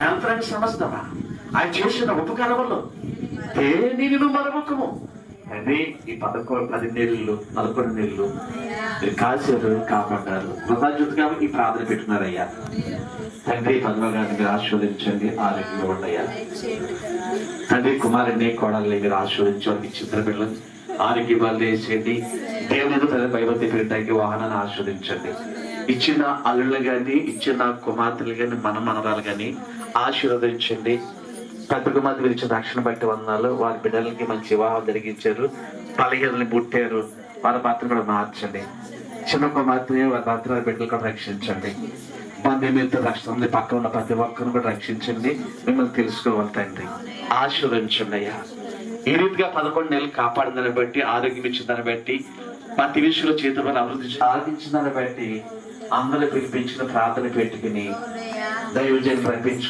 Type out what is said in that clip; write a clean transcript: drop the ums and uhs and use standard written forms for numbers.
యంత్రానికి సమస్తమా ఆయన చేసిన ఉపకారములు దేనిని మరొకము అదే ఈ 10 నెలలు 11 నెలలు మీరు కాశారు, కాపాడారు. కృతజ్ఞతగా ఈ ప్రార్థన పెట్టుకున్నారయ్యా. తండ్రి పద్మ గారిని మీరు ఆశీర్వదించండి, ఆరోగ్యంగా ఉండయ్యా. తండ్రి కుమారుడిని కోడల్ని మీరు ఆశీర్వదించడానికి చిత్ర పిల్లలు ఆరోగ్య వాళ్ళు వేసేయండి. దేవుని భయభక్తి పెట్టడానికి వాహనాన్ని ఆశీర్వదించండి. ఇచ్చిన అల్లుళ్ళు గాని, ఇచ్చిన కుమార్తెలు గాని, మనమనరాలు గాని ఆశీర్వదించండి. పెద్ద కుమార్తె మీరు ఇచ్చిన రక్షణ బట్టి వందనాలు. వారి బిడ్డలకి మంచి వివాహం జరిగించారు, బలహీనల్ని పుట్టారు, వారి భర్తను కూడా మార్చండి. చిన్న కుమార్తెని వారి భర్త బిడ్డలు కూడా రక్షించండి. బంధుమిత్రుల రక్షణ పక్కన ఉన్న ప్రతి ఒక్కరిని కూడా రక్షించండి. మిమ్మల్ని తెలుసుకోవాలి తండ్రి, ఆశీర్వదించండి అయ్యా. ఈ రీతిగా 11 నెలలు కాపాడిందని బట్టి, ఆరోగ్యం ఇచ్చిందని బట్టి, ప్రతి విషయంలో చేతుల అభివృద్ధి సాధించిందని బట్టి అందరూ పిలిపించిన ప్రార్థన పెట్టుకుని దైవజన్ ప్రకటించు.